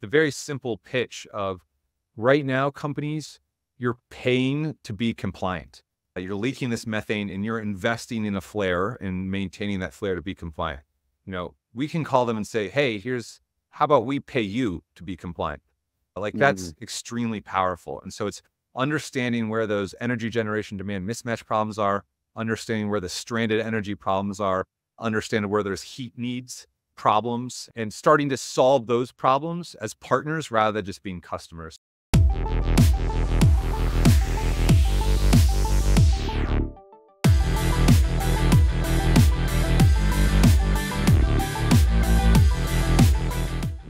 the very simple pitch of right now, companies, you're paying to be compliant. You're leaking this methane and you're investing in a flare and maintaining that flare to be compliant. We can call them and say, hey, how about we pay you to be compliant? Like that's extremely powerful. And so it's understanding where those energy generation demand mismatch problems are, understanding where the stranded energy problems are, understanding where there's heat needs problems, and starting to solve those problems as partners rather than just being customers.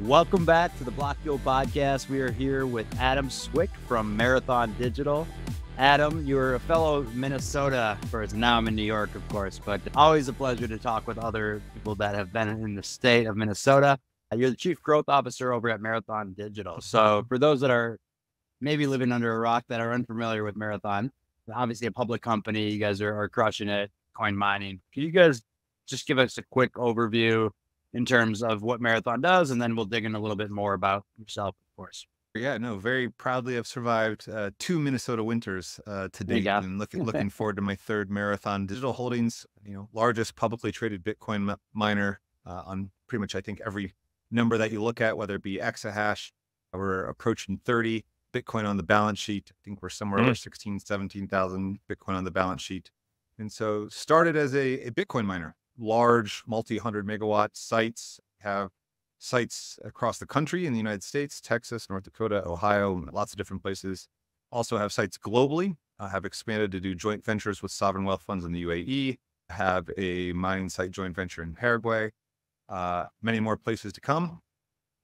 Welcome back to the Block Fuel Podcast. We are here with Adam Swick from Marathon Digital. Adam, you're a fellow Minnesota person. Now I'm in New York, of course, but always a pleasure to talk with other people that have been in the state of Minnesota. You're the Chief Growth Officer over at Marathon Digital. So for those that are maybe living under a rock that are unfamiliar with Marathon, obviously a public company, you guys are crushing it, coin mining. Can you guys just give us a quick overview in terms of what Marathon does, and then we'll dig in a little bit more about yourself, of course. Yeah, no, very proudly I've survived 2 Minnesota winters to date, and looking forward to my third Marathon Digital Holdings, largest publicly traded Bitcoin miner on pretty much, I think, every number that you look at, whether it be exahash. We're approaching 30 Bitcoin on the balance sheet. I think we're somewhere over 16, 17,000 Bitcoin on the balance sheet. And so started as a Bitcoin miner. Large multi-hundred megawatt sites, have sites across the country in the United States, Texas, North Dakota, Ohio, lots of different places. Also have sites globally, have expanded to do joint ventures with sovereign wealth funds in the UAE, have a mining site joint venture in Paraguay, many more places to come,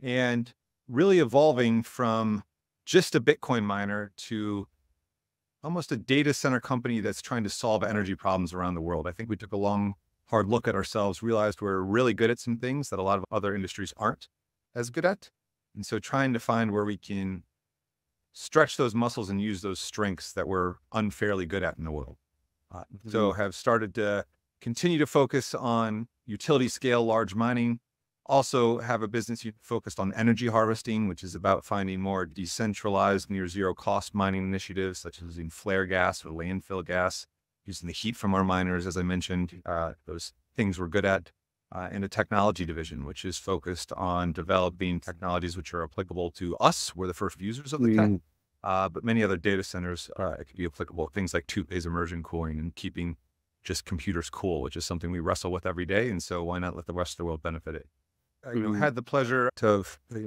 and really evolving from just a Bitcoin miner to almost a data center company that's trying to solve energy problems around the world. I think we took a long, hard look at ourselves, realized we're really good at some things that a lot of other industries aren't as good at. And so trying to find where we can stretch those muscles and use those strengths that we're unfairly good at in the world. So have started to continue to focus on utility scale, large mining. Also have a business focused on energy harvesting, which is about finding more decentralized, near zero cost mining initiatives, such as using flare gas or landfill gas, using the heat from our miners, as I mentioned, those things we're good at, in a technology division, which is focused on developing technologies which are applicable to us. We're the first users of the tech, but many other data centers, it could be applicable. Things like Phase Immersion Cooling and keeping just computers cool, which is something we wrestle with every day. And so why not let the rest of the world benefit it? Had the pleasure to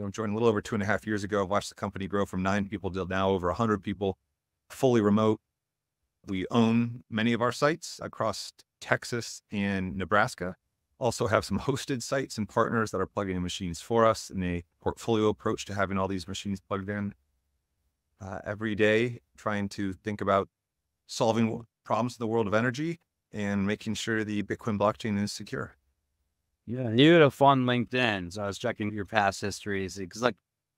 join a little over 2.5 years ago. I've watched the company grow from 9 people to now over 100 people, fully remote. We own many of our sites across Texas and Nebraska. Also have some hosted sites and partners that are plugging in machines for us in a portfolio approach to having all these machines plugged in. Every day, trying to think about solving problems in the world of energy and making sure the Bitcoin blockchain is secure. Yeah, you had a fun LinkedIn, so I was checking your past histories because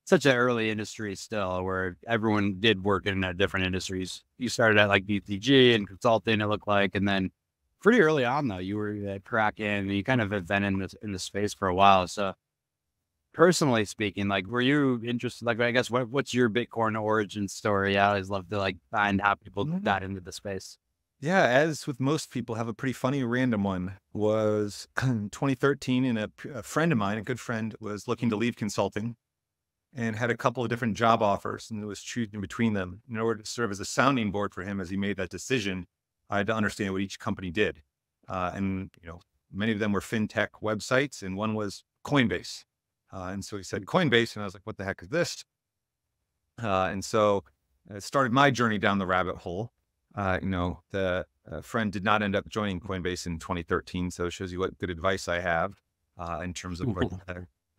such an early industry still where everyone did work in different industries. You started at like BCG and consulting, it looked like, and then pretty early on though, you were at Kraken and you kind of have been in the space for a while. So personally speaking, were you interested, I guess, what's your Bitcoin origin story? I always love to find how people got into the space. Yeah, as with most people, have a pretty funny random one. Was 2013 and a friend of mine, a good friend, was looking to leave consulting and had a couple of different job offers and was choosing between them. In order to serve as a sounding board for him as he made that decision, I had to understand what each company did. And many of them were fintech websites and one was Coinbase. And so he said Coinbase and I was like, what the heck is this? And so it started my journey down the rabbit hole. The friend did not end up joining Coinbase in 2013. So it shows you what good advice I have in terms of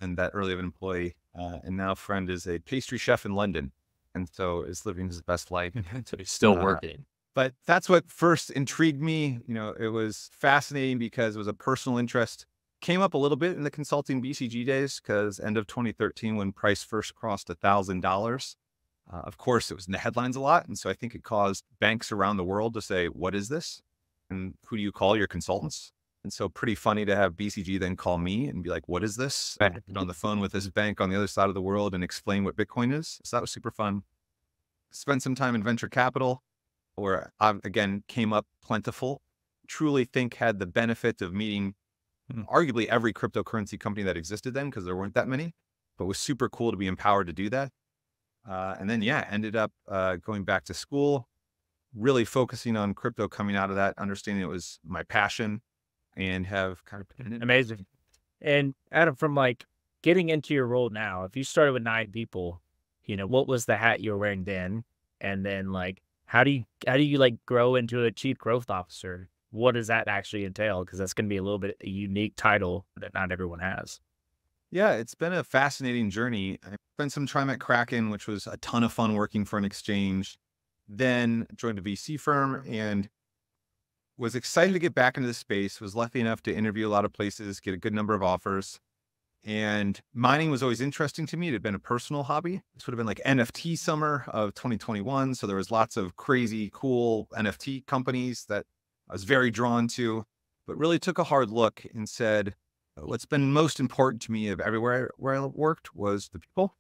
and that early of an employee. And now friend is a pastry chef in London. And so is living his best life. So he's still working. But that's what first intrigued me. It was fascinating because it was a personal interest. Came up a little bit in the consulting BCG days because end of 2013 when price first crossed $1,000. Of course, it was in the headlines a lot. And so I think it caused banks around the world to say, what is this? And who do you call your consultants? And so pretty funny to have BCG then call me and be like, what is this? Right. Get on the phone with this bank on the other side of the world and explain what Bitcoin is. So that was super fun. Spent some time in venture capital, where I, again, came up plentiful. Truly think had the benefit of meeting arguably every cryptocurrency company that existed then, because there weren't that many, but it was super cool to be empowered to do that. And then, yeah, ended up going back to school, really focusing on crypto coming out of that, understanding it was my passion, and have kind of Amazing. And Adam, from like getting into your role now, if you started with 9 people, what was the hat you were wearing then? And then like, how do you like grow into a chief growth officer? What does that actually entail? Because that's going to be a little bit a unique title that not everyone has. Yeah, it's been a fascinating journey. I spent some time at Kraken, which was a ton of fun working for an exchange. Then joined a VC firm and was excited to get back into the space, was lucky enough to interview a lot of places, get a good number of offers. And mining was always interesting to me. It had been a personal hobby. This would have been like NFT summer of 2021. So there was lots of crazy, cool NFT companies that I was very drawn to, but really took a hard look and said, what's been most important to me of everywhere where I worked was the people.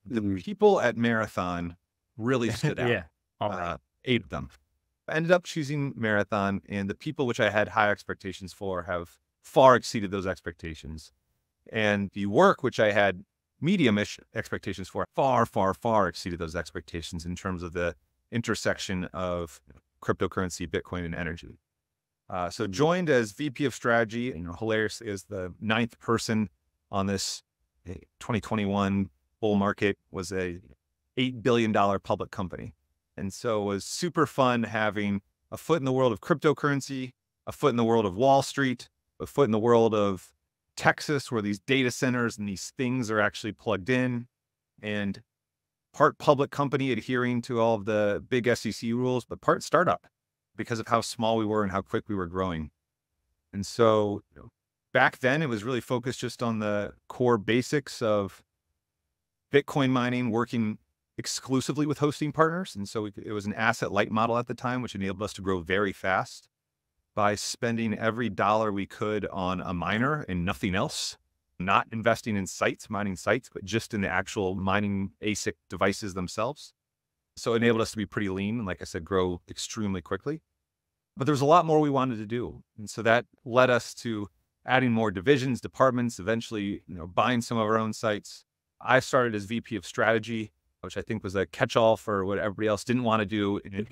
The people at Marathon really stood out. Yeah. 8 of them. I ended up choosing Marathon, and the people which I had high expectations for have far exceeded those expectations. And the work which I had medium-ish expectations for far, far, far exceeded those expectations in terms of the intersection of cryptocurrency, Bitcoin, and energy. So joined as VP of strategy, hilariously as the 9th person on this 2021 bull market, was a $8 billion public company. And so it was super fun having a foot in the world of cryptocurrency, a foot in the world of Wall Street, a foot in the world of Texas, where these data centers and these things are actually plugged in, and part public company adhering to all of the big SEC rules, but part startup because of how small we were and how quick we were growing. And so back then it was really focused just on the core basics of Bitcoin mining, working exclusively with hosting partners. And so it was an asset light model at the time, which enabled us to grow very fast by spending every dollar we could on a miner and nothing else, not investing in sites, mining sites, but just in the actual mining ASIC devices themselves. So it enabled us to be pretty lean and, like I said, grow extremely quickly. But there was a lot more we wanted to do. And so that led us to adding more divisions, departments, eventually, buying some of our own sites. I started as VP of strategy, which I think was a catch-all for what everybody else didn't want to do. And it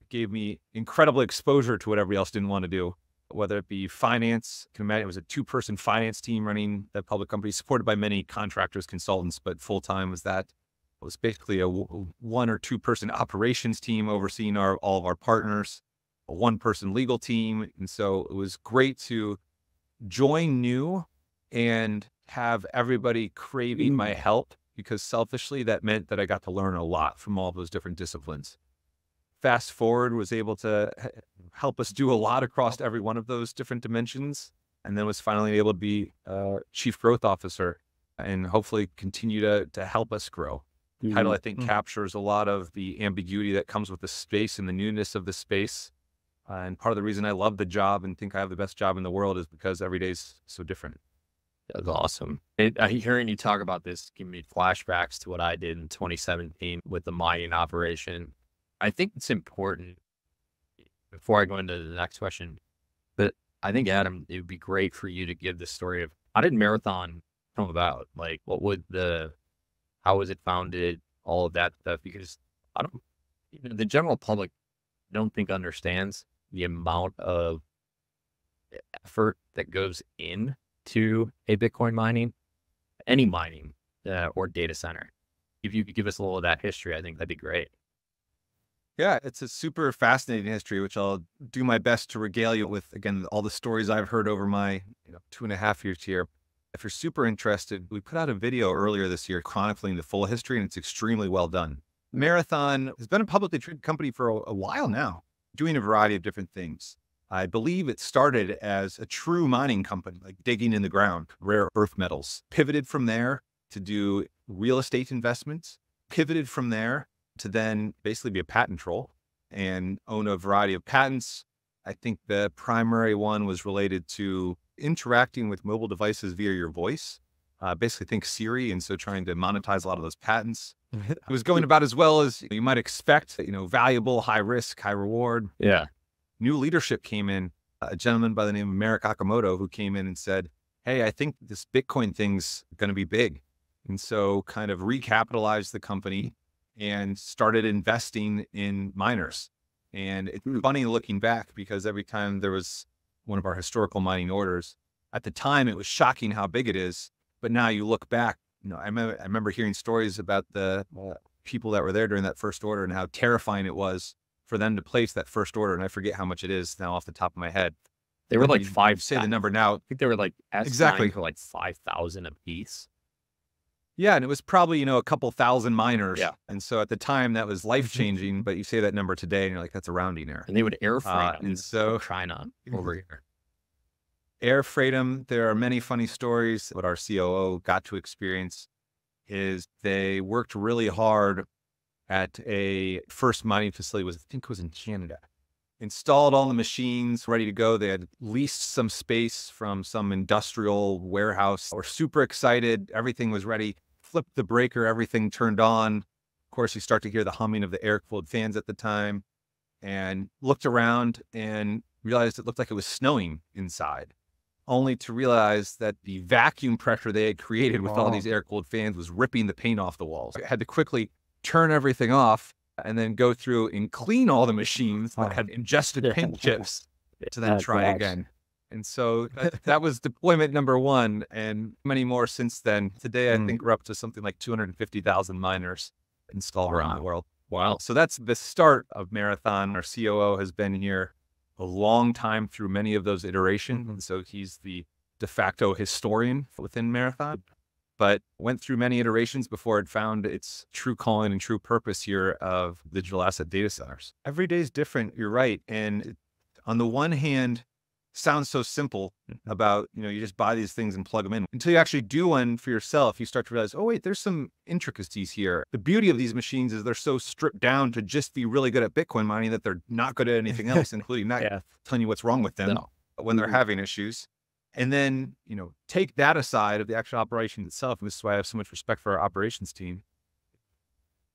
gave me incredible exposure to what everybody else didn't want to do, whether it be finance. You can imagine it was a 2-person finance team running that public company, supported by many contractors, consultants, but full-time was that. It was basically a 1 or 2-person operations team overseeing all of our partners, a 1-person legal team. And so it was great to join new and have everybody craving my help, because selfishly that meant that I got to learn a lot from all those different disciplines. Fast forward, was able to help us do a lot across every one of those different dimensions, and then was finally able to be chief growth officer and hopefully continue to help us grow. The title, I think, captures a lot of the ambiguity that comes with the space and the newness of the space. And part of the reason I love the job and think I have the best job in the world is because every day is so different. That's awesome. Hearing you talk about this giving me flashbacks to what I did in 2017 with the mining operation. I think it's important, before I go into the next question, but I think, Adam, it would be great for you to give the story of how did Marathon come about? Like, how was it founded? All of that stuff, because the general public don't think understands the amount of effort that goes into a Bitcoin mining, any mining, or data center. If you could give us a little of that history, I think that'd be great. Yeah, it's a super fascinating history, which I'll do my best to regale you with, again, all the stories I've heard over my 2.5 years here. If you're super interested, we put out a video earlier this year chronicling the full history, and it's extremely well done. Marathon has been a publicly traded company for a while now, doing a variety of different things. I believe it started as a true mining company, like digging in the ground, rare earth metals. Pivoted from there to do real estate investments. Pivoted from there to then basically be a patent troll and own a variety of patents. I think the primary one was related to interacting with mobile devices via your voice. Basically think Siri, and so trying to monetize a lot of those patents. It was going about as well as you might expect, valuable, high risk, high reward. Yeah. New leadership came in, a gentleman by the name of Marek Akamoto, who came in and said, hey, I think this Bitcoin thing's going to be big. And so kind of recapitalized the company and started investing in miners. And it's funny looking back, because every time there was one of our historical mining orders, at the time it was shocking how big it is. But now you look back, I remember hearing stories about the people that were there during that first order and how terrifying it was for them to place that first order. And I forget how much it is now off the top of my head. They were like five. Say the number now. I think they were like exactly for like 5,000 a piece. Yeah, and it was probably a couple thousand miners. Yeah, and so at the time that was life changing. But you say that number today, and you're like, that's a rounding error. And they would air freight them and so China over here. Air freight them. There are many funny stories. What our COO got to experience is they worked really hard at a first mining facility. I think it was in Canada. Installed all the machines ready to go. They had leased some space from some industrial warehouse. Were super excited. Everything was ready. Flipped the breaker. Everything turned on. Of course, you start to hear the humming of the air-cooled fans at the time, and looked around and realized it looked like it was snowing inside, only to realize that the vacuum pressure they had created with all these air-cooled fans was ripping the paint off the walls. I had to quickly turn everything off and then go through and clean all the machines that had ingested paint chips to then try again. And so that was deployment number one, and many more since then. Today, I think we're up to something like 250,000 miners installed around the world. Wow. So that's the start of Marathon. Our COO has been here a long time through many of those iterations. And so he's the de facto historian within Marathon, but went through many iterations before it found its true calling and true purpose here of digital asset data centers. Every day is different. You're right. And on the one hand, sounds so simple about, you just buy these things and plug them in. Until you actually do one for yourself, you start to realize, oh, wait, there's some intricacies here. The beauty of these machines is they're so stripped down to just be really good at Bitcoin mining that they're not good at anything else, including not telling you what's wrong with them when they're having issues. And then, take that aside of the actual operation itself. And this is why I have so much respect for our operations team.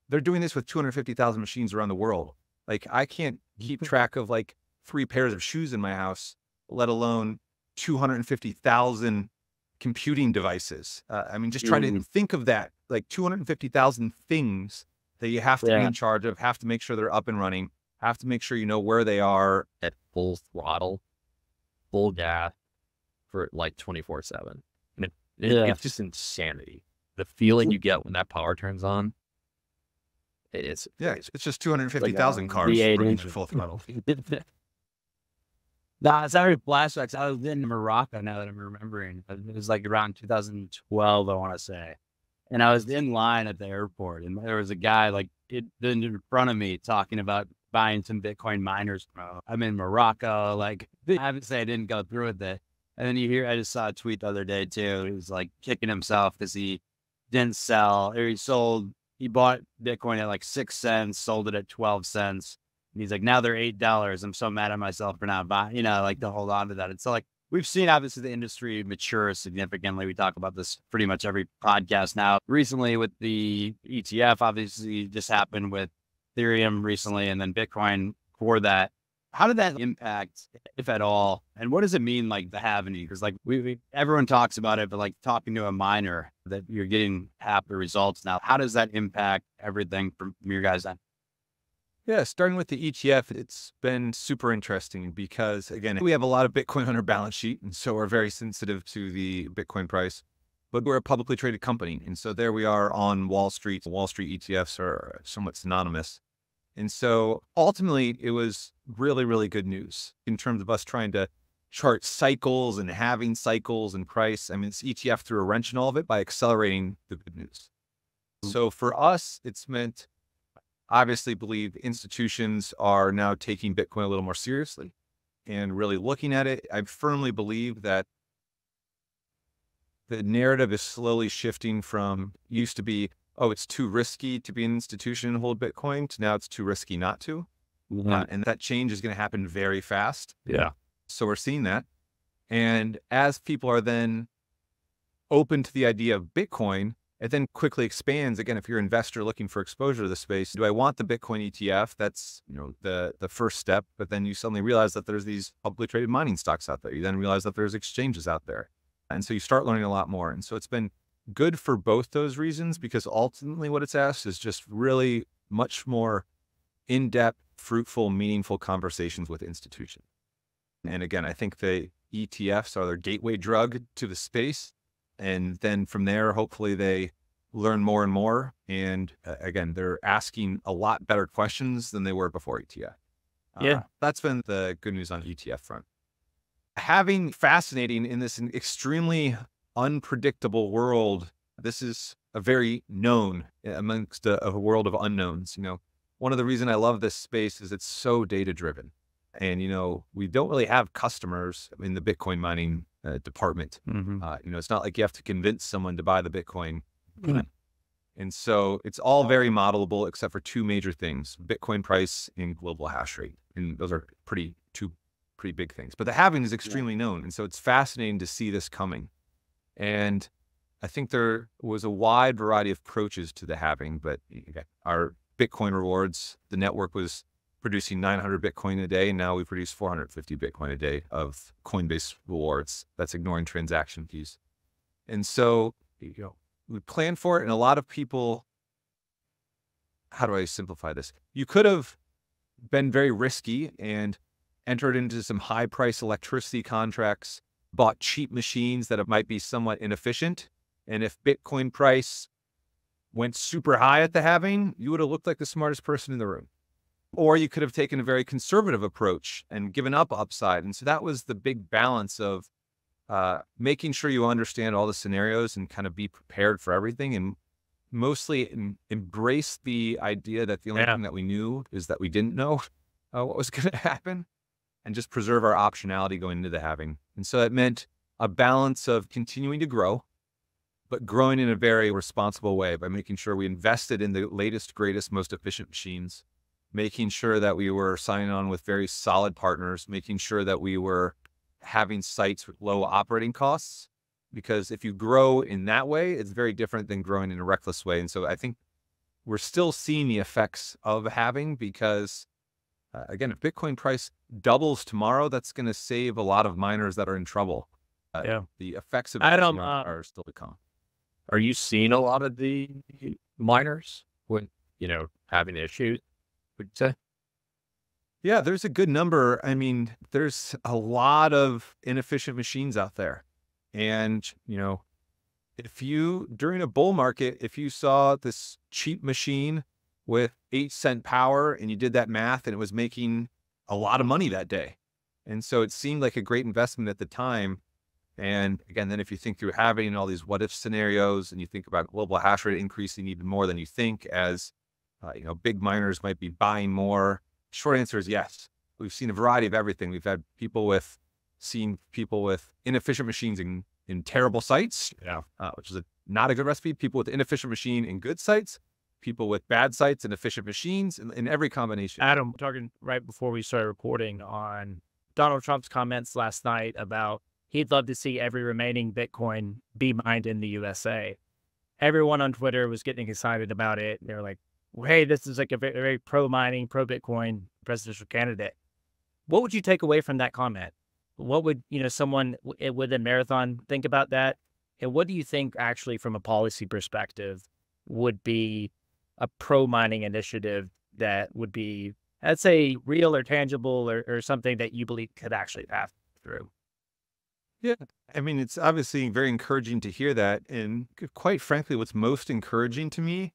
They're doing this with 250,000 machines around the world. Like, I can't keep track of like 3 pairs of shoes in my house, let alone 250,000 computing devices. Just trying to think of that, like 250,000 things that you have to be in charge of, have to make sure they're up and running, have to make sure you know where they are at full throttle, full gas for like 24/7. And it's just insanity. The feeling you get when that power turns on. It's just 250,000 cars running full throttle. Nah, it's already flashbacks. I was in Morocco now that I'm remembering. It was like around 2012, I want to say. And I was in line at the airport, and there was a guy like in front of me talking about buying some Bitcoin miners. I'm in Morocco. Like, I haven't say I didn't go through with it. And then I just saw a tweet the other day too. He was like kicking himself because he didn't sell, or he bought Bitcoin at like 6 cents, sold it at 12 cents. And he's like, now they're $8. I'm so mad at myself for not buying, like to hold on to that. It's so like, we've seen obviously the industry mature significantly. We talk about this pretty much every podcast now. Recently with the ETF, obviously just happened with Ethereum recently, and then Bitcoin for that. How did that impact, if at all? And what does it mean, like the halving? Because like everyone talks about it, but like talking to a miner that you're getting half the results now, how does that impact everything from your guys' end? Yeah, starting with the ETF, it's been super interesting because, again, we have a lot of Bitcoin on our balance sheet, and so we're very sensitive to the Bitcoin price, but we're a publicly traded company. And so there we are on Wall Street. Wall Street ETFs are somewhat synonymous. And so ultimately, it was really, really good news in terms of us trying to chart cycles and halving cycles and price. This ETF threw a wrench in all of it by accelerating the good news. So for us, it's meant, obviously believe institutions are now taking Bitcoin a little more seriously and really looking at it. I firmly believe that the narrative is slowly shifting from used to be, oh, it's too risky to be an institution and hold Bitcoin, to now it's too risky not to. And that change is going to happen very fast. Yeah. So we're seeing that. And as people are then open to the idea of Bitcoin, it then quickly expands. Again, if you're an investor looking for exposure to the space, do I want the Bitcoin ETF? That's, the first step. But then you suddenly realize that there's these publicly traded mining stocks out there. You then realize that there's exchanges out there. And so you start learning a lot more. And so it's been good for both those reasons, because ultimately what it's asked is just really much more in-depth, fruitful, meaningful conversations with institutions. And again, I think the ETFs are their gateway drug to the space. And then from there, hopefully they learn more and more. And again, they're asking a lot better questions than they were before ETF. That's been the good news on ETF front. Having fascinating in this extremely unpredictable world, this is a very known amongst a world of unknowns. One of the reasons I love this space is it's so data driven. And, we don't really have customers in the Bitcoin mining department. It's not like you have to convince someone to buy the Bitcoin. And so it's all very modelable except for two major things: Bitcoin price and global hash rate. And those are two pretty big things. But the halving is extremely known. And so it's fascinating to see this coming. And I think there was a wide variety of approaches to the halving, but our Bitcoin rewards, the network was producing 900 Bitcoin a day, and now we produce 450 Bitcoin a day of Coinbase rewards. That's ignoring transaction fees. And so, we planned for it, and a lot of people, how do I simplify this? You could have been very risky and entered into some high price electricity contracts, bought cheap machines that might be somewhat inefficient. And if Bitcoin price went super high at the halving, you would have looked like the smartest person in the room. Or you could have taken a very conservative approach and given up upside. And so that was the big balance of making sure you understand all the scenarios and kind of be prepared for everything, and mostly embrace the idea that the only thing that we knew is that we didn't know what was going to happen, and just preserve our optionality going into the halving. And so that meant a balance of continuing to grow, but growing in a very responsible way by making sure we invested in the latest, greatest, most efficient machines, making sure that we were signing on with very solid partners, making sure that we were having sites with low operating costs. Because if you grow in that way, it's very different than growing in a reckless way. And so I think we're still seeing the effects of halving, because again, if Bitcoin price doubles tomorrow, that's going to save a lot of miners that are in trouble. The effects of Adam, are still to come. Are you seeing a lot of the miners when, having issues, would you say? Yeah, there's a good number. I mean, there's a lot of inefficient machines out there. And, if you, during a bull market, if you saw this cheap machine with 8-cent power and you did that math and it was making a lot of money that day. And so it seemed like a great investment at the time. And again, then if you think through having all these what if scenarios and you think about global hash rate increasing even more than you think, as big miners might be buying more, short answer is yes. We've seen a variety of everything. We've had seen people with inefficient machines in terrible sites, which is not a good recipe. People with inefficient machine in good sites, people with bad sites and efficient machines, in every combination. Adam, talking right before we started recording on Donald Trump's comments last night about he'd love to see every remaining Bitcoin be mined in the USA. Everyone on Twitter was getting excited about it. They were like, well, hey, this is like a very, very pro-mining, pro-Bitcoin presidential candidate. What would you take away from that comment? What would, someone within Marathon think about that? And what do you think actually from a policy perspective would be a pro-mining initiative that would be, I'd say, real or tangible or something that you believe could actually pass through? Yeah, I mean, it's obviously very encouraging to hear that. And quite frankly, what's most encouraging to me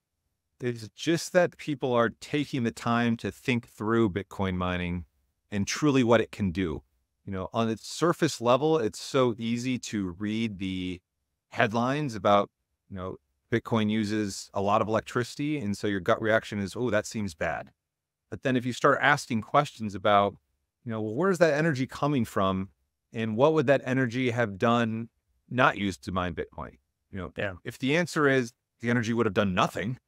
is just that people are taking the time to think through Bitcoin mining and truly what it can do. On its surface level, it's so easy to read the headlines about, Bitcoin uses a lot of electricity. And so your gut reaction is, oh, that seems bad. But then if you start asking questions about, well, where's that energy coming from? And what would that energy have done not used to mine Bitcoin? If the answer is the energy would have done nothing,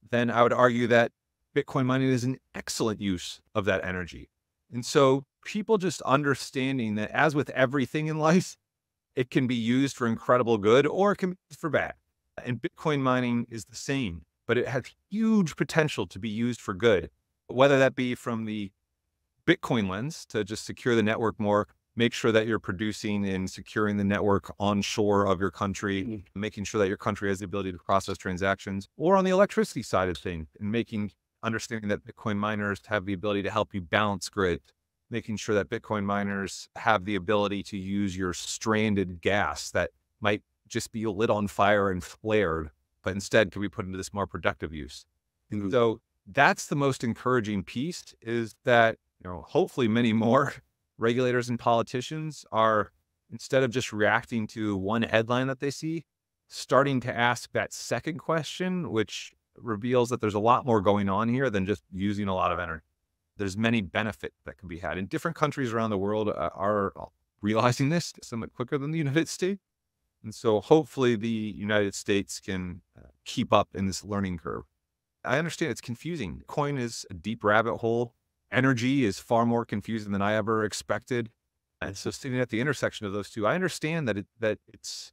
then I would argue that Bitcoin mining is an excellent use of that energy. And so people just understanding that, as with everything in life, it can be used for incredible good or it can be used for bad. And Bitcoin mining is the same, but it has huge potential to be used for good, whether that be from the Bitcoin lens to just secure the network more, make sure that you're producing and securing the network onshore of your country, making sure that your country has the ability to process transactions, or on the electricity side of things, and understanding that Bitcoin miners have the ability to help you balance grid, making sure that Bitcoin miners have the ability to use your stranded gas that might just be lit on fire and flared, but instead can be put into this more productive use. And so that's the most encouraging piece, is that, hopefully many more regulators and politicians are, instead of just reacting to one headline that they see, starting to ask that second question, which reveals that there's a lot more going on here than just using a lot of energy. There's many benefits that can be had. And different countries around the world are realizing this somewhat quicker than the United States. And so hopefully the United States can keep up in this learning curve. I understand it's confusing. Coin is a deep rabbit hole. Energy is far more confusing than I ever expected. And so sitting at the intersection of those two, I understand that it's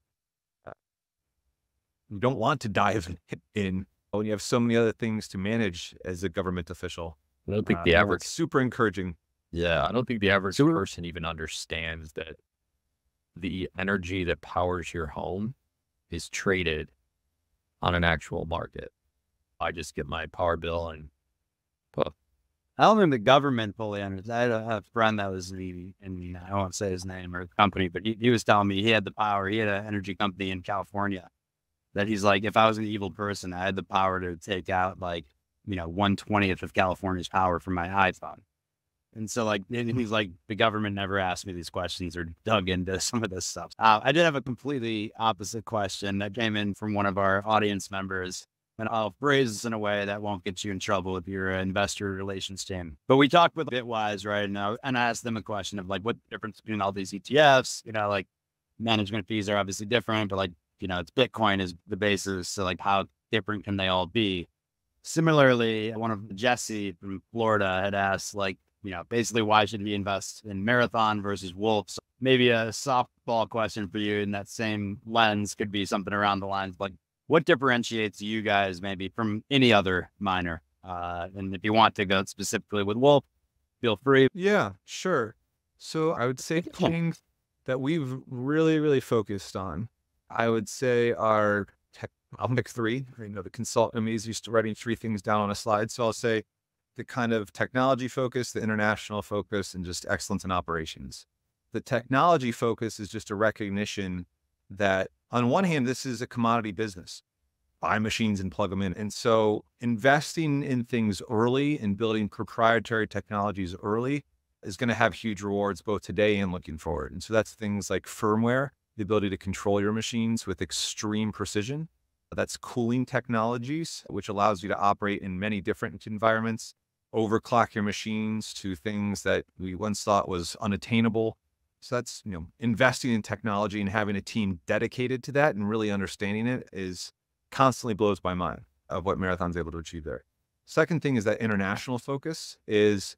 you don't want to dive in when you have so many other things to manage as a government official. I don't think the average, it's super encouraging. Yeah, I don't think the average person even understands that the energy that powers your home is traded on an actual market. I just get my power bill and I don't think the government fully understands. I had a friend that was and I won't say his name or the company, but he was telling me he had the power. He had an energy company in California that he's like, if I was an evil person, I had the power to take out 1/20th of California's power from my iPhone. And so he's like, the government never asked me these questions or dug into some of this stuff. I did have a completely opposite question that came in from one of our audience members. And I'll phrase this in a way that won't get you in trouble with your investor relations team. But we talked with Bitwise, right? And I asked them a question of what the difference between all these ETFs, management fees are obviously different, but it's Bitcoin is the basis. So how different can they all be? Similarly, one of Jesse from Florida had asked basically why should we invest in Marathon versus Wolf? So maybe a softball question for you in that same lens could be something around the lines what differentiates you guys maybe from any other miner? And if you want to go specifically with Wolf, feel free. Yeah, sure. So I would say things that we've really, really focused on, I would say are I'll pick three. The consultant I'm used to writing three things down on a slide. So I'll say the kind of technology focus, the international focus, and just excellence in operations. The technology focus is just a recognition that on one hand, this is a commodity business. Buy machines and plug them in. And so investing in things early and building proprietary technologies early is going to have huge rewards both today and looking forward. And so that's things like firmware, the ability to control your machines with extreme precision. That's cooling technologies, which allows you to operate in many different environments, overclock your machines to things that we once thought was unattainable. So that's, investing in technology and having a team dedicated to that and really understanding it is constantly blows my mind of what Marathon's able to achieve there. Second thing is that international focus is,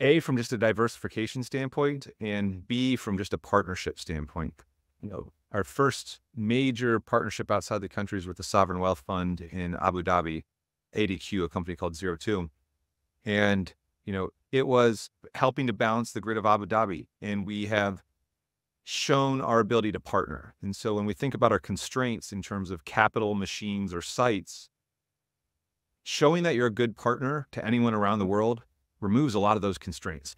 A, from just a diversification standpoint, and B, from just a partnership standpoint. Our first major partnership outside the country is with the Sovereign Wealth Fund in Abu Dhabi, ADQ, a company called 02. And, it was helping to balance the grid of Abu Dhabi. And we have shown our ability to partner. And so when we think about our constraints in terms of capital, machines, or sites, showing that you're a good partner to anyone around the world removes a lot of those constraints.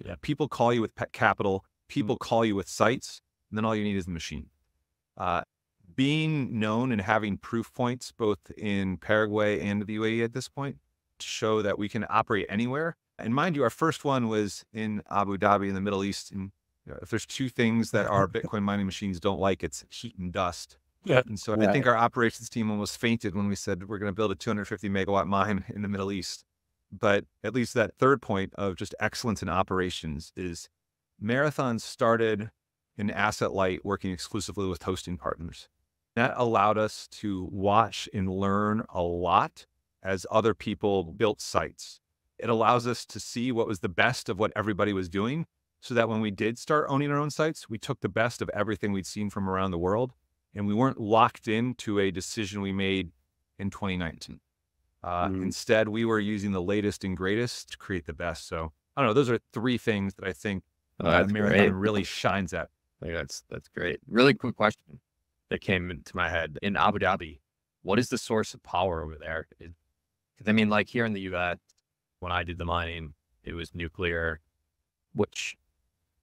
Yeah. People call you with capital, people call you with sites, and then all you need is the machine. Being known and having proof points both in Paraguay and the UAE at this point to show that we can operate anywhere. And mind you, our first one was in Abu Dhabi in the Middle East. And if there's two things that our Bitcoin mining machines don't like, it's heat and dust. Yeah. And so I think our operations team almost fainted when we said we're going to build a 250 megawatt mine in the Middle East. But at least that third point of just excellence in operations is Marathon started in asset light, working exclusively with hosting partners. That allowed us to watch and learn a lot as other people built sites. It allows us to see what was the best of what everybody was doing, so that when we did start owning our own sites, we took the best of everything we'd seen from around the world, and we weren't locked into a decision we made in 2019. Instead, we were using the latest and greatest to create the best. So I don't know, those are three things that I think Marathon really shines at. I think that's great. Really quick question that came into my head. In Abu Dhabi, what is the source of power over there? I mean, like here in the US, when I did the mining, it was nuclear, which,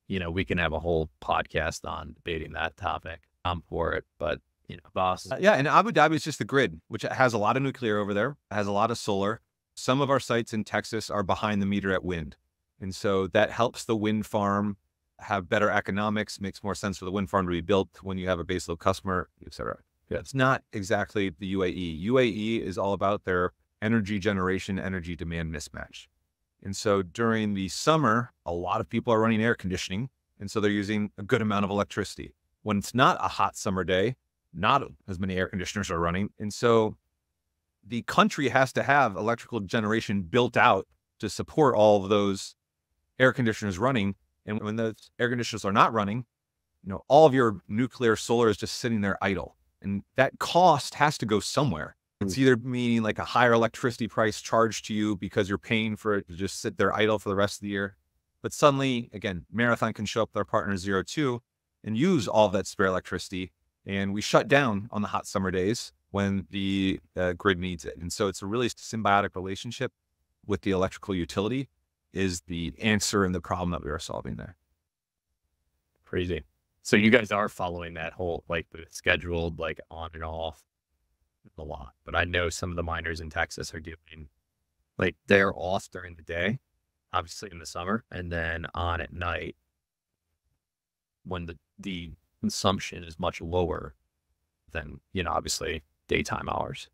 you know, we can have a whole podcast on debating that topic. I'm for it, but you know, boss. Yeah, and Abu Dhabi is just the grid, which has a lot of nuclear over there, has a lot of solar. Some of our sites in Texas are behind the meter at wind. And so that helps the wind farm have better economics, makes more sense for the wind farm to be built when you have a baseload customer, et cetera. Yeah, it's not exactly the UAE. UAE is all about their energy generation, energy demand mismatch. And so during the summer, a lot of people are running air conditioning. And so they're using a good amount of electricity. When it's not a hot summer day, not as many air conditioners are running. And so the country has to have electrical generation built out to support all of those air conditioners running. And when those air conditioners are not running, you know, all of your nuclear solar is just sitting there idle. And that cost has to go somewhere. It's either meaning like a higher electricity price charged to you because you're paying for it to just sit there idle for the rest of the year. But suddenly, again, Marathon can show up with our partner 02 and use all of that spare electricity. And we shut down on the hot summer days when the grid needs it. And so it's a really symbiotic relationship with the electrical utility is the answer and the problem that we are solving there. Crazy. So you guys are following that whole, like, the scheduled, like, on and off a lot. But I know some of the miners in Texas are doing, like, they're off during the day, obviously in the summer, and then on at night when the consumption is much lower than, you know, obviously daytime hours.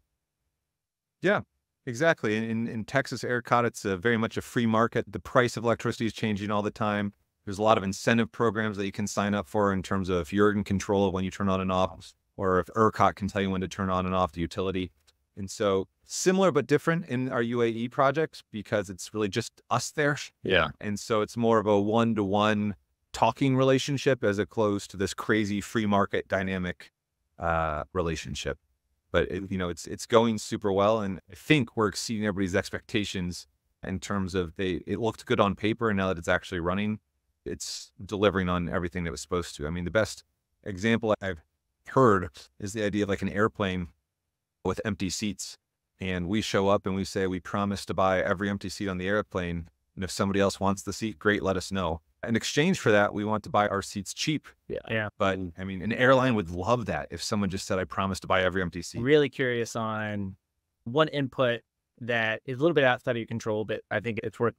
Yeah, exactly. In Texas ERCOT, it's very much a free market. The price of electricity is changing all the time. There's a lot of incentive programs that you can sign up for in terms of if you're in control of when you turn on and off, or if ERCOT can tell you when to turn on and off the utility. And so similar but different in our UAE projects because it's really just us there. Yeah. And so it's more of a one-to-one talking relationship as opposed to this crazy free market dynamic relationship. But you know, it's going super well, and I think we're exceeding everybody's expectations in terms of it looked good on paper, and now that it's actually running, it's delivering on everything that it was supposed to. I mean, the best example I've heard is the idea of like an airplane with empty seats, and we show up and we say we promise to buy every empty seat on the airplane, and if somebody else wants the seat, great, let us know. In exchange for that, we want to buy our seats cheap. Yeah. But I mean, an airline would love that if someone just said, I promise to buy every empty seat. Really curious on one input that is a little bit outside of your control, but I think it's worth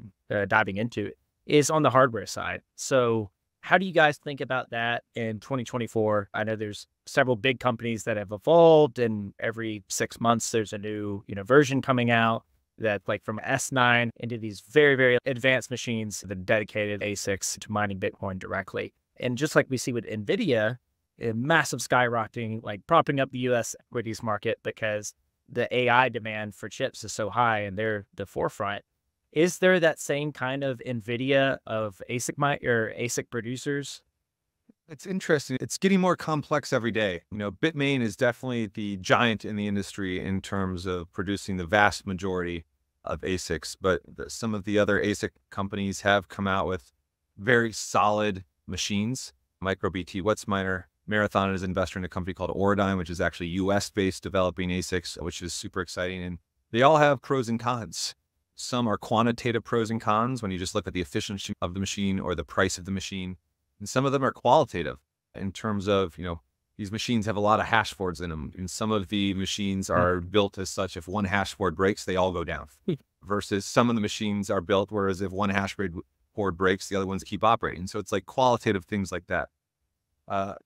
diving into, is on the hardware side. So how do you guys think about that in 2024? I know there's several big companies that have evolved, and every 6 months there's a new, version coming out. That, like, from S9 into these very, very advanced machines, the dedicated ASICs to mining Bitcoin directly. And just like we see with NVIDIA, a massive skyrocketing, like propping up the US equities market because the AI demand for chips is so high and they're the forefront. Is there that same kind of NVIDIA of ASIC producers? It's interesting. It's getting more complex every day. Bitmain is definitely the giant in the industry in terms of producing the vast majority of ASICs, but some of the other ASIC companies have come out with very solid machines. MicroBT, WhatsMiner, Marathon is an investor in a company called Auradine, which is actually US-based developing ASICs, which is super exciting. And they all have pros and cons. Some are quantitative pros and cons when you just look at the efficiency of the machine or the price of the machine. And some of them are qualitative in terms of, these machines have a lot of hash boards in them. And some of the machines are built as such, if one hash board breaks, they all go down. Versus some of the machines are built, whereas if one hash board breaks, the other ones keep operating. So it's like qualitative things like that.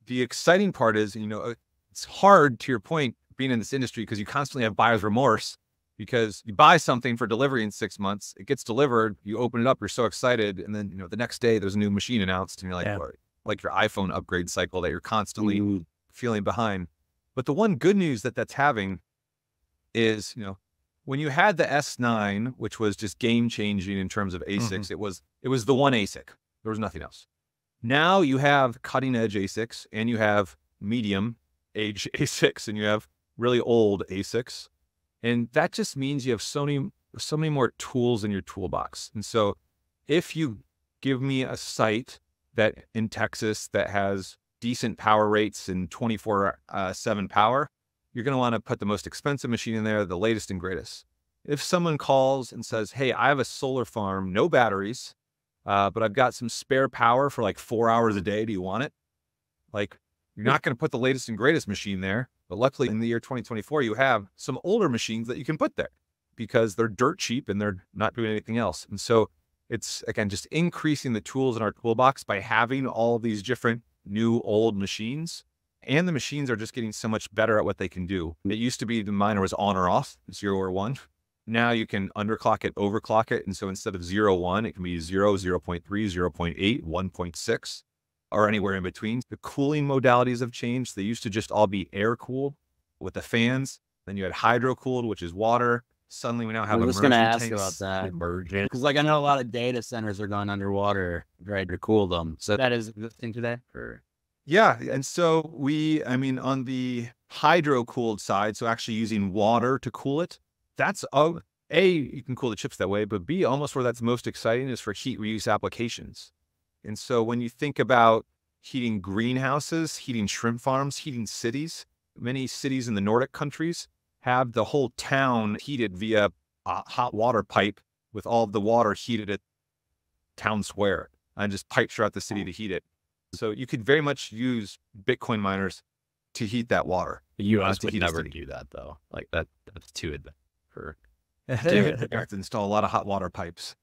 The exciting part is, it's hard, to your point, being in this industry because you constantly have buyer's remorse. Because you buy something for delivery in 6 months, it gets delivered, you open it up, you're so excited, and then the next day there's a new machine announced, and you're like, like your iPhone upgrade cycle that you're constantly feeling behind. But the one good news that's having is, when you had the S9, which was just game changing in terms of ASICs, it was the one ASIC. There was nothing else. Now you have cutting edge ASICs, and you have medium age ASICs, and you have really old ASICs. And that just means you have so many more tools in your toolbox. And so if you give me a site that in Texas that has decent power rates and 24/7 power, you're going to want to put the most expensive machine in there, the latest and greatest. If someone calls and says, hey, I have a solar farm, no batteries, but I've got some spare power for like 4 hours a day. Do you want it? Like, you're not going to put the latest and greatest machine there. But luckily in the year 2024, you have some older machines that you can put there because they're dirt cheap and they're not doing anything else. And so it's, again, just increasing the tools in our toolbox by having all of these different new old machines. And the machines are just getting so much better at what they can do. It used to be the miner was on or off, 0 or 1. Now you can underclock it, overclock it. And so instead of 0, 1, it can be 0, 0.3, 0.8, 1.6. Or anywhere in between. The cooling modalities have changed. They used to just all be air cooled with the fans. Then you had hydro cooled, which is water. Suddenly we now have I'm just going to ask tanks. about that. Because like I know a lot of data centers are going underwater, right, to cool them. So that is existing today for. Yeah. And so on the hydro cooled side, so actually using water to cool it, that's A, you can cool the chips that way, but B, almost where that's most exciting is for heat reuse applications. And so when you think about heating greenhouses, heating shrimp farms, heating cities, many cities in the Nordic countries have the whole town heated via a hot water pipe with all of the water heated at town square and just pipes throughout the city to heat it. So you could very much use Bitcoin miners to heat that water. The U.S. would never do that though. Like that's too advanced for. You have to install a lot of hot water pipes.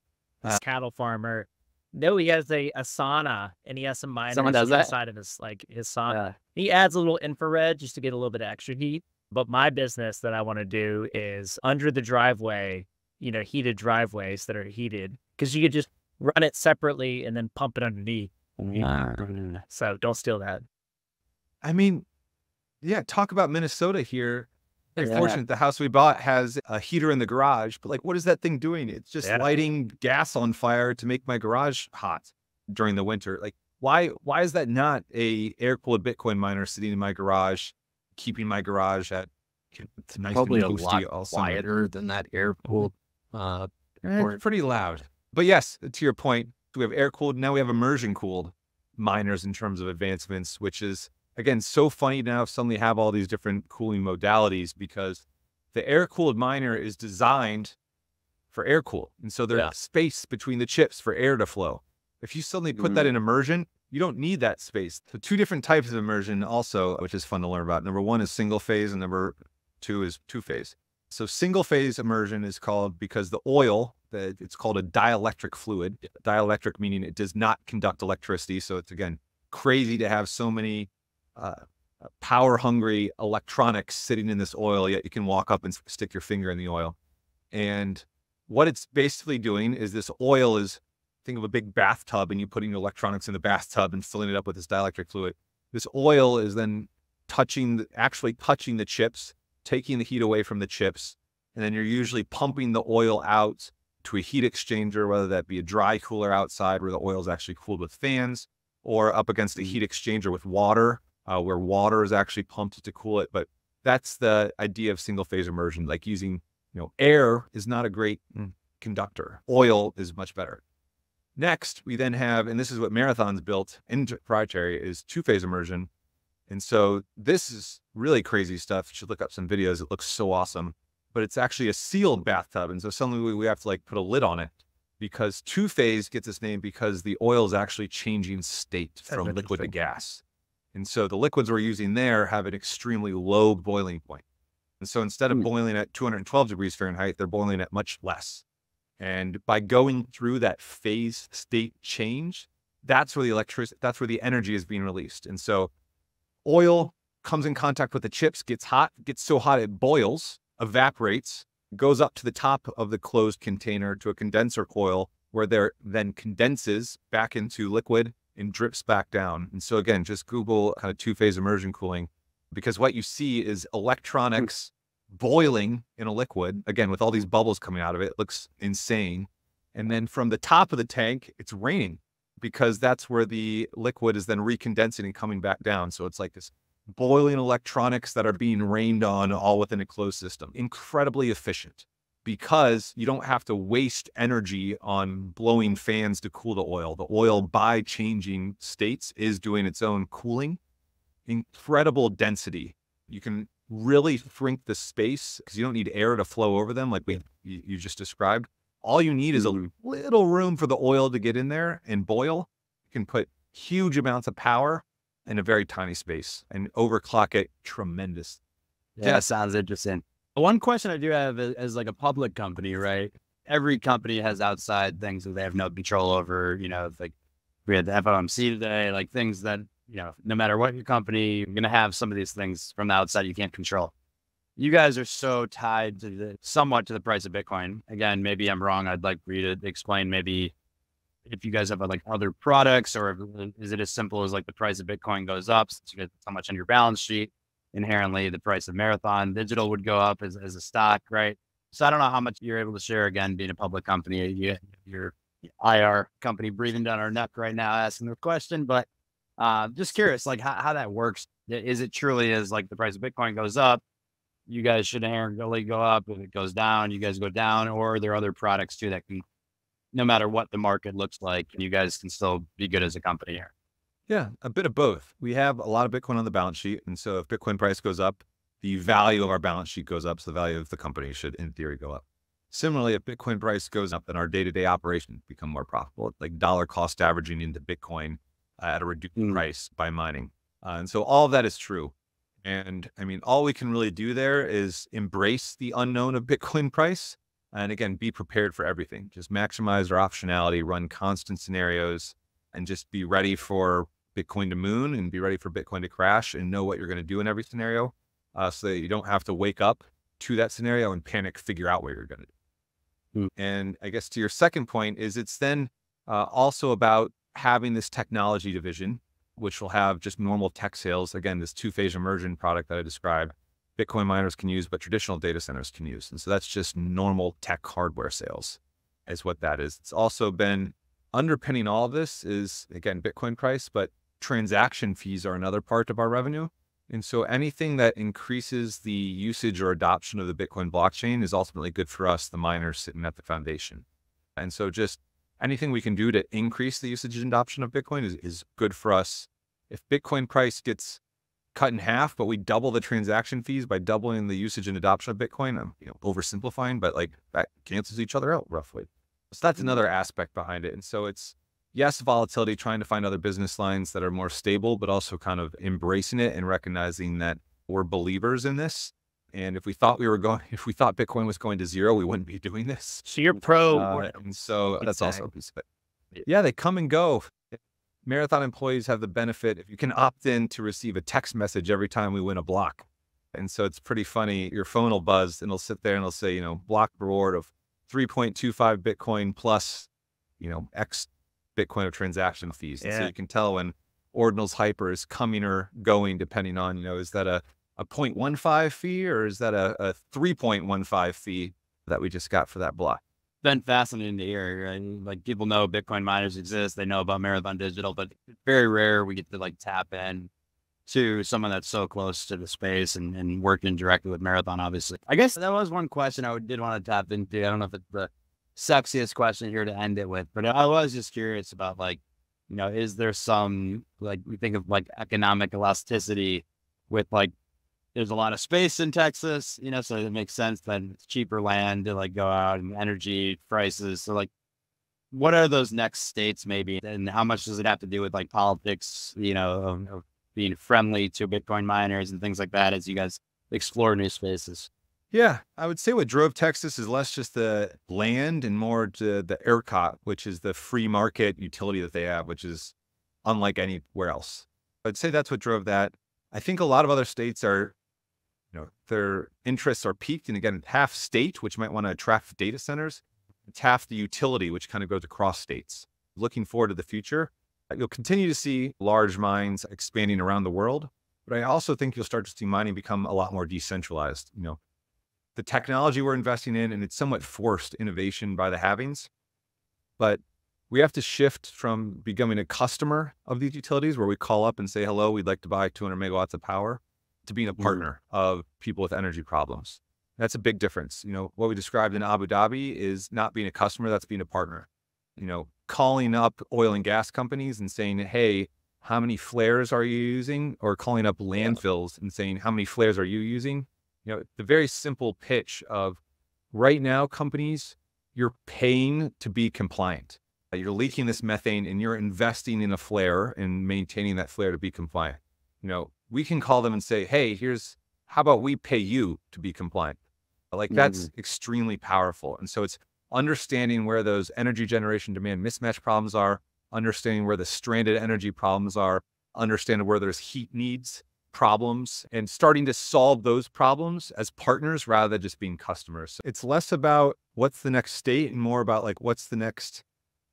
This cattle farmer. No, he has a sauna, and he has some miners inside of his sauna. Yeah. He adds a little infrared just to get a little bit of extra heat. But my business that I want to do is under the driveway, heated driveways that are heated, because you could just run it separately and then pump it underneath. So don't steal that. Talk about Minnesota here. Very fortunate. The house we bought has a heater in the garage, but like, what is that thing doing? It's just lighting gas on fire to make my garage hot during the winter. Like, why is that not a air-cooled Bitcoin miner sitting in my garage, keeping my garage at nice probably and a lot quieter than that air-cooled? Pretty loud. But yes, to your point, we have air-cooled. Now we have immersion-cooled miners in terms of advancements, which is, again, so funny now suddenly have all these different cooling modalities because the air-cooled miner is designed for air-cooled. And so there's space between the chips for air to flow. If you suddenly put that in immersion, you don't need that space. So 2 different types of immersion also, which is fun to learn about. Number 1 is single phase and number 2 is 2-phase. So single phase immersion is called because the oil, it's called a dielectric fluid. Dielectric meaning it does not conduct electricity. So it's, again, crazy to have so many power-hungry electronics sitting in this oil, yet you can walk up and stick your finger in the oil. And what it's basically doing is this oil is, think of a big bathtub and you putting your electronics in the bathtub and filling it up with this dielectric fluid. This oil is then actually touching the chips, taking the heat away from the chips, and then you're usually pumping the oil out to a heat exchanger, whether that be a dry cooler outside where the oil is actually cooled with fans, or up against a heat exchanger with water, where water is actually pumped to cool it. But that's the idea of single phase immersion, like using, air is not a great conductor. Oil is much better. Next, we then have, and this is what Marathon's built in proprietary, is 2-phase immersion. And so this is really crazy stuff. You should look up some videos. It looks so awesome, but it's actually a sealed bathtub. And so suddenly we have to like put a lid on it because 2-phase gets its name because the oil is actually changing state from liquid to gas. And so the liquids we're using there have an extremely low boiling point. And so instead of boiling at 212 degrees Fahrenheit, they're boiling at much less. And by going through that phase state change, that's where the energy is being released. And so oil comes in contact with the chips, gets so hot it boils, evaporates, goes up to the top of the closed container to a condenser coil where there then condenses back into liquid and drips back down. And so again, just Google kind of 2-phase immersion cooling, because what you see is electronics boiling in a liquid, again, with all these bubbles coming out of it. It looks insane. And then from the top of the tank, it's raining because that's where the liquid is then recondensing and coming back down. So it's like this boiling electronics that are being rained on all within a closed system. Incredibly efficient because you don't have to waste energy on blowing fans to cool the oil. The oil, by changing states, is doing its own cooling. Incredible density. You can really shrink the space because you don't need air to flow over them like you just described. All you need is a little room for the oil to get in there and boil. You can put huge amounts of power in a very tiny space and overclock it tremendous. Yeah, sounds interesting. One question I do have is like a public company, right? Every company has outside things that they have no control over, like we had the FOMC today, like things that, no matter what your company, you're going to have some of these things from the outside you can't control. You guys are so tied to somewhat to the price of Bitcoin. Again, maybe I'm wrong. I'd like for you to explain maybe if you guys have like other products, or is it as simple as like the price of Bitcoin goes up since you get so much on your balance sheet? Inherently, the price of Marathon Digital would go up as a stock, right? So I don't know how much you're able to share, again, being a public company. Your IR company breathing down our neck right now asking the question, but just curious, like how that works. Is it truly as like the price of Bitcoin goes up, you guys should inherently go up? If it goes down, you guys go down? Or are there other products too that can, no matter what the market looks like, you guys can still be good as a company here? Yeah, a bit of both. We have a lot of Bitcoin on the balance sheet. And so if Bitcoin price goes up, the value of our balance sheet goes up. So the value of the company should, in theory, go up. Similarly, if Bitcoin price goes up, then our day-to-day operations become more profitable, like dollar cost averaging into Bitcoin at a reduced price by mining. And so all of that is true. And I mean, all we can really do there is embrace the unknown of Bitcoin price. And again, be prepared for everything. Just maximize our optionality, run constant scenarios, and just be ready for Bitcoin to moon and be ready for Bitcoin to crash, and know what you're going to do in every scenario so that you don't have to wake up to that scenario and panic, figure out what you're going to do. And I guess to your second point is it's then also about having this technology division, which will have just normal tech sales. Again, this two-phase immersion product that I described, Bitcoin miners can use, but traditional data centers can use. And so that's just normal tech hardware sales is what that is. It's also been underpinning all of this is, again, Bitcoin price, but transaction fees are another part of our revenue. And so anything that increases the usage or adoption of the Bitcoin blockchain is ultimately good for us, the miners sitting at the foundation. And so just anything we can do to increase the usage and adoption of Bitcoin is good for us. If Bitcoin price gets cut in half, but we double the transaction fees by doubling the usage and adoption of Bitcoin, I'm oversimplifying, but like that cancels each other out roughly. So that's another aspect behind it. And so it's, yes, volatility, trying to find other business lines that are more stable, but also kind of embracing it and recognizing that we're believers in this. And if we thought Bitcoin was going to zero, we wouldn't be doing this. So you're pro. And so that's also a piece of it. Yeah, they come and go. Marathon employees have the benefit, if you can opt in to receive a text message every time we win a block. And so it's pretty funny. Your phone will buzz and it'll sit there and it'll say, block reward of 3.25 Bitcoin plus, X Bitcoin of transaction fees. And so you can tell when Ordinal's hyper is coming or going, depending on, is that a 0.15 fee or is that a 3.15 fee that we just got for that block? Been fascinating to hear. Right? Like people know Bitcoin miners exist. They know about Marathon Digital, but it's very rare we get to like tap in to someone that's so close to the space and working directly with Marathon, obviously. I guess that was one question I did want to tap into. I don't know if it's the sexiest question here to end it with, but I was just curious about like, is there some, like we think of like economic elasticity with like, there's a lot of space in Texas, so it makes sense that it's cheaper land to like go out and energy prices. So like, what are those next states maybe? And how much does it have to do with like politics, of being friendly to Bitcoin miners and things like that as you guys explore new spaces? Yeah, I would say what drove Texas is less just the land and more to the ERCOT, which is the free market utility that they have, which is unlike anywhere else. I'd say that's what drove that. I think a lot of other states are, their interests are peaked. And again, half state, which might want to attract data centers. It's half the utility, which kind of goes across states. Looking forward to the future, you'll continue to see large mines expanding around the world. But I also think you'll start to see mining become a lot more decentralized. the technology we're investing in, and it's somewhat forced innovation by the halvings. But we have to shift from becoming a customer of these utilities where we call up and say, hello, we'd like to buy 200 megawatts of power, to being a partner of people with energy problems. That's a big difference. You know, what we described in Abu Dhabi is not being a customer, that's being a partner. You know, calling up oil and gas companies and saying, hey, how many flares are you using? Or calling up landfills and saying, how many flares are you using? You know, the very simple pitch of right now, companies, you're paying to be compliant. You're leaking this methane and you're investing in a flare and maintaining that flare to be compliant. You know, we can call them and say, hey, how about we pay you to be compliant? Like that's extremely powerful. And so it's understanding where those energy generation demand mismatch problems are, understanding where the stranded energy problems are, understanding where there's heat needs problems, and starting to solve those problems as partners rather than just being customers. So it's less about what's the next state and more about like, what's the next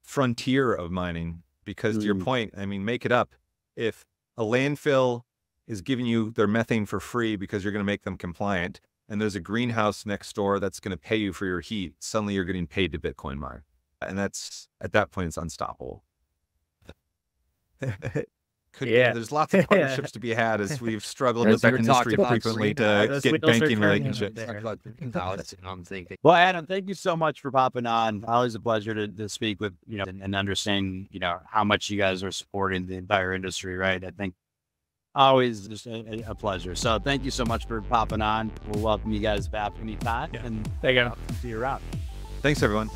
frontier of mining? Because to your point, I mean, make it up. If a landfill is giving you their methane for free because you're going to make them compliant, and there's a greenhouse next door that's going to pay you for your heat, suddenly you're getting paid to Bitcoin mine. And that's, at that point, it's unstoppable. There's lots of partnerships to be had as we've struggled with that industry frequently to get banking relationships. I'm thinking. Well, Adam, thank you so much for popping on. Always a pleasure to speak with, you know, and understand, you know, how much you guys are supporting the entire industry, right? I think always just a pleasure. So thank you so much for popping on. We'll welcome you guys back anytime. And there you go. See you around. Thanks, everyone.